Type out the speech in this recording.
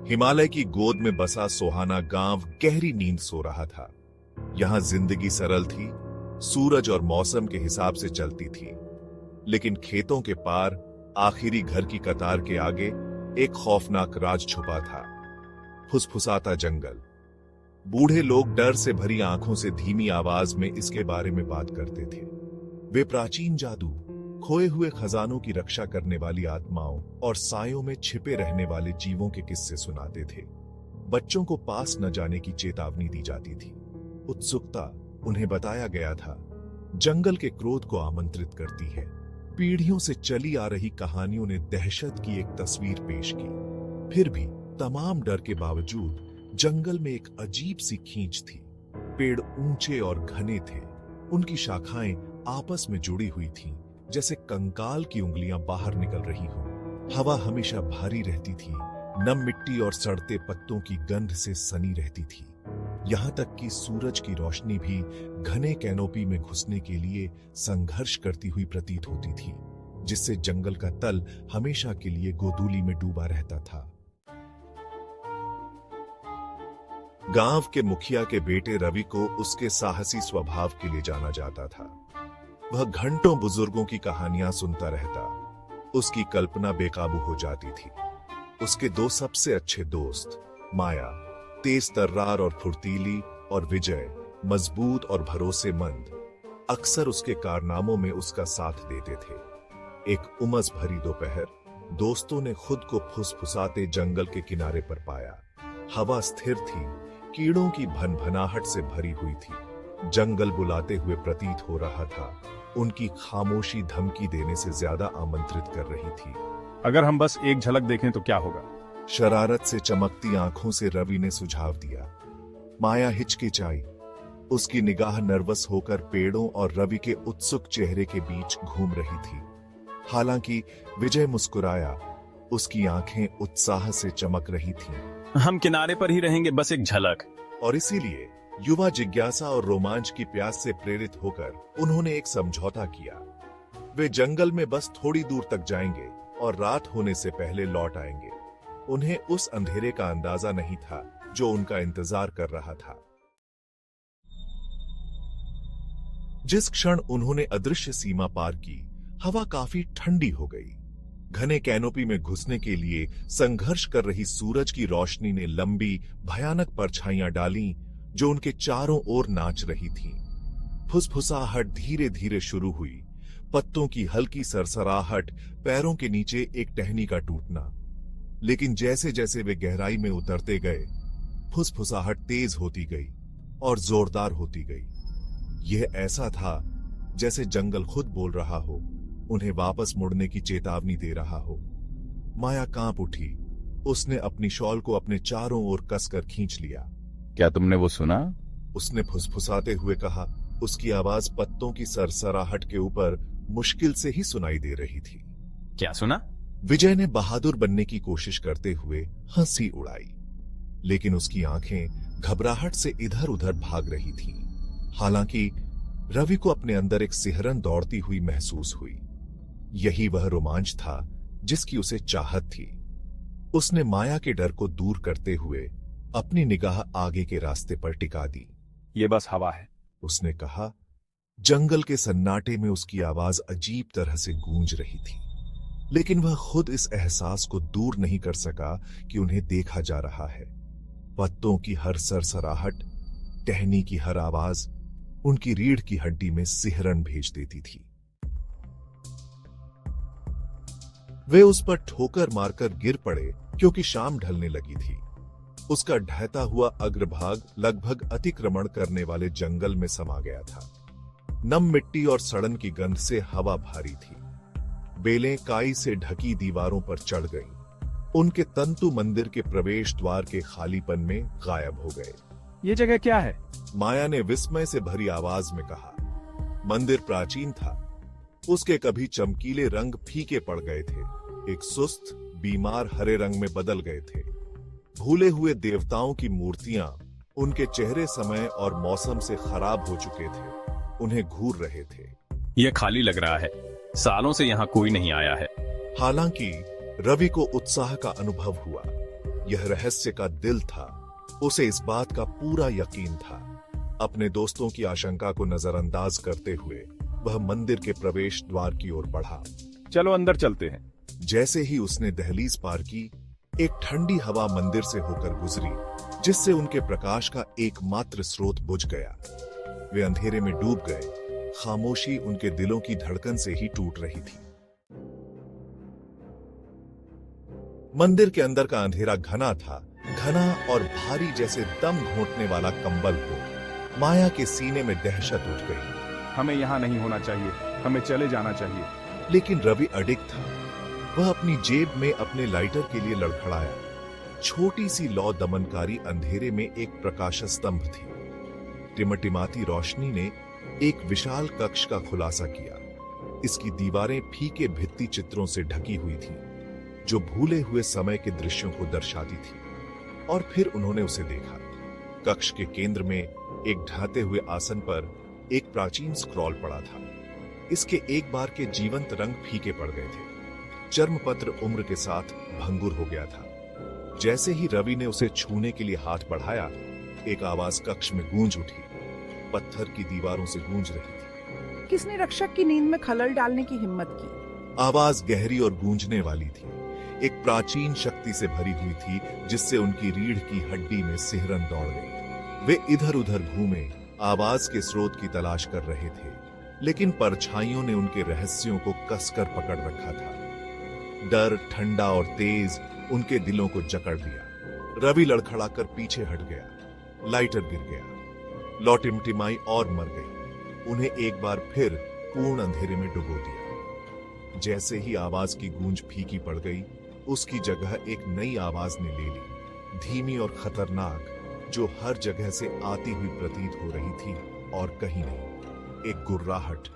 हिमालय की गोद में बसा सुहाना गांव गहरी नींद सो रहा था। यहां जिंदगी सरल थी, सूरज और मौसम के हिसाब से चलती थी। लेकिन खेतों के पार आखिरी घर की कतार के आगे एक खौफनाक राज छुपा था। फुसफुसाता जंगल। बूढ़े लोग डर से भरी आंखों से धीमी आवाज में इसके बारे में बात करते थे। वे प्राचीन जादू, खोए हुए खजानों की रक्षा करने वाली आत्माओं और सायों में छिपे रहने वाले जीवों के किस्से सुनाते थे। बच्चों को पास न जाने की चेतावनी दी जाती थी। उत्सुकता, उन्हें बताया गया था, जंगल के क्रोध को आमंत्रित करती है। पीढ़ियों से चली आ रही कहानियों ने दहशत की एक तस्वीर पेश की। फिर भी तमाम डर के बावजूद जंगल में एक अजीब सी खींच थी। पेड़ ऊंचे और घने थे, उनकी शाखाएं आपस में जुड़ी हुई थीं, जैसे कंकाल की उंगलियां बाहर निकल रही हों। हवा हमेशा भारी रहती थी, नम मिट्टी और सड़ते पत्तों की गंध से सनी रहती थी। यहां तक कि सूरज की रोशनी भी घने कैनोपी में घुसने के लिए संघर्ष करती हुई प्रतीत होती थी, जिससे जंगल का तल हमेशा के लिए गोधूली में डूबा रहता था। गांव के मुखिया के बेटे रवि को उसके साहसी स्वभाव के लिए जाना जाता था। वह घंटों बुजुर्गों की कहानियां सुनता रहता। उसकी कल्पना बेकाबू हो जाती थी। उसके दो सबसे अच्छे दोस्त, माया तेज तर्रार और फुर्तीली, और विजय मजबूत और भरोसेमंद, अक्सर उसके कारनामों में उसका साथ देते थे। एक उमस भरी दोपहर, दोस्तों ने खुद को फुसफुसाते जंगल के किनारे पर पाया। हवा स्थिर थी, कीड़ों की भनभनाहट से भरी हुई थी। जंगल बुलाते हुए प्रतीत हो रहा था। उनकी खामोशी धमकी देने से ज्यादा आमंत्रित कर रही थी। अगर हम बस एक झलक देखें तो क्या होगा? शरारत से चमकती आंखों से रवि ने सुझाव दिया। माया हिचकिचाई। उसकी निगाह नर्वस होकर पेड़ों और रवि के उत्सुक चेहरे के बीच घूम रही थी। हालांकि विजय मुस्कुराया। उसकी आंखें उत्साह से चमक रही थीं। हम किनारे पर ही रहेंगे, बस एक झलक। और इसीलिए युवा जिज्ञासा और रोमांच की प्यास से प्रेरित होकर उन्होंने एक समझौता किया। वे जंगल में बस थोड़ी दूर तक जाएंगे और रात होने से पहले लौट आएंगे। उन्हें उस अंधेरे का अंदाजा नहीं था जो उनका इंतजार कर रहा था। जिस क्षण उन्होंने अदृश्य सीमा पार की, हवा काफी ठंडी हो गई। घने कैनोपी में घुसने के लिए संघर्ष कर रही सूरज की रोशनी ने लंबी भयानक परछाइयां डाली, जो उनके चारों ओर नाच रही थीं। फुसफुसाहट धीरे धीरे शुरू हुई, पत्तों की हल्की सरसराहट, पैरों के नीचे एक टहनी का टूटना। लेकिन जैसे जैसे वे गहराई में उतरते गए, फुसफुसाहट तेज होती गई और जोरदार होती गई। यह ऐसा था जैसे जंगल खुद बोल रहा हो, उन्हें वापस मुड़ने की चेतावनी दे रहा हो। माया कांप उठी। उसने अपनी शॉल को अपने चारों ओर कसकर खींच लिया। क्या तुमने वो सुना? उसने फुसफुसाते हुए कहा। उसकी आवाज पत्तों की सरसराहट के ऊपर मुश्किल से ही सुनाई दे रही थी। क्या सुना? विजय ने बहादुर बनने की कोशिश करते हुए हंसी उड़ाई, लेकिन उसकी आंखें घबराहट से इधर उधर भाग रही थीं। हालांकि रवि को अपने अंदर एक सिहरन दौड़ती हुई महसूस हुई। यही वह रोमांच था जिसकी उसे चाहत थी। उसने माया के डर को दूर करते हुए अपनी निगाह आगे के रास्ते पर टिका दी। ये बस हवा है, उसने कहा। जंगल के सन्नाटे में उसकी आवाज अजीब तरह से गूंज रही थी, लेकिन वह खुद इस एहसास को दूर नहीं कर सका कि उन्हें देखा जा रहा है। पत्तों की हर सरसराहट, टहनी की हर आवाज उनकी रीढ़ की हड्डी में सिहरन भेज देती थी। वे उस पर ठोकर मारकर गिर पड़े क्योंकि शाम ढलने लगी थी। उसका ढहता हुआ अग्रभाग लगभग अतिक्रमण करने वाले जंगल में समा गया था। नम मिट्टी और सड़न की गंध से हवा भारी थी। बेलें काई से ढकी दीवारों पर चढ़ गईं। उनके तंतु मंदिर के प्रवेश द्वार के खालीपन में गायब हो गए। ये जगह क्या है? माया ने विस्मय से भरी आवाज में कहा। मंदिर प्राचीन था। उसके कभी चमकीले रंग फीके पड़ गए थे, एक सुस्त बीमार हरे रंग में बदल गए थे। भूले हुए देवताओं की मूर्तियां उनके चेहरे समय और मौसम से खराब हो चुके थे, उन्हें घूर रहे थे। यह खाली लग रहा है, सालों से यहाँ कोई नहीं आया है। हालांकि रवि को उत्साह का अनुभव हुआ। यह रहस्य का दिल था। उसे इस बात का पूरा यकीन था। अपने दोस्तों की आशंका को नजरअंदाज करते हुए वह मंदिर के प्रवेश द्वार की ओर बढ़ा। चलो अंदर चलते हैं। जैसे ही उसने दहलीज पार की, एक ठंडी हवा मंदिर से होकर गुजरी, जिससे उनके प्रकाश का एकमात्र स्रोत बुझ गया। वे अंधेरे में डूब गए। खामोशी उनके दिलों की धड़कन से ही टूट रही थी। मंदिर के अंदर का अंधेरा घना था, घना और भारी, जैसे दम घोंटने वाला कंबल हो। माया के सीने में दहशत उठ गई। हमें यहाँ नहीं होना चाहिए, हमें चले जाना चाहिए। लेकिन रवि अडिग था। वह अपनी जेब में अपने लाइटर के लिए लड़खड़ाया। छोटी सी लौ दमनकारी अंधेरे में एक प्रकाश स्तंभ थी। टिमटिमाती रोशनी ने एक विशाल कक्ष का खुलासा किया। इसकी दीवारें फीके भित्ति चित्रों से ढकी हुई थीं, जो भूले हुए समय के दृश्यों को दर्शाती थी। और फिर उन्होंने उसे देखा। कक्ष के केंद्र में एक ढाते हुए आसन पर एक प्राचीन स्क्रॉल पड़ा था। इसके एक बार के जीवंत रंग फीके पड़ गए थे। चर्मपत्र उम्र के साथ भंगुर हो गया था। जैसे ही रवि ने उसे छूने के लिए हाथ बढ़ाया, एक आवाज कक्ष में गूंज उठी। पत्थर की दीवारों से गूंज रही थी। किसने रक्षक की नींद में खलल डालने की हिम्मत की? आवाज गहरी और गूंजने वाली थी। एक प्राचीन शक्ति से भरी हुई थी, जिससे उनकी रीढ़ की हड्डी में सिहरन दौड़ गई। वे इधर उधर घूमे, आवाज के स्रोत की तलाश कर रहे थे, लेकिन परछाइयों ने उनके रहस्यों को कसकर पकड़ रखा था। डर ठंडा और तेज उनके दिलों को जकड़ लिया। रवि लड़खड़ाकर पीछे हट गया। लाइटर गिर गया। लौ टिमटिमाई और मर गई। उन्हें एक बार फिर पूर्ण अंधेरे में डुबो दिया। जैसे ही आवाज की गूंज फीकी पड़ गई, उसकी जगह एक नई आवाज ने ले ली, धीमी और खतरनाक, जो हर जगह से आती हुई प्रतीत हो रही थी और कहीं नहीं। एक गुर्राहट,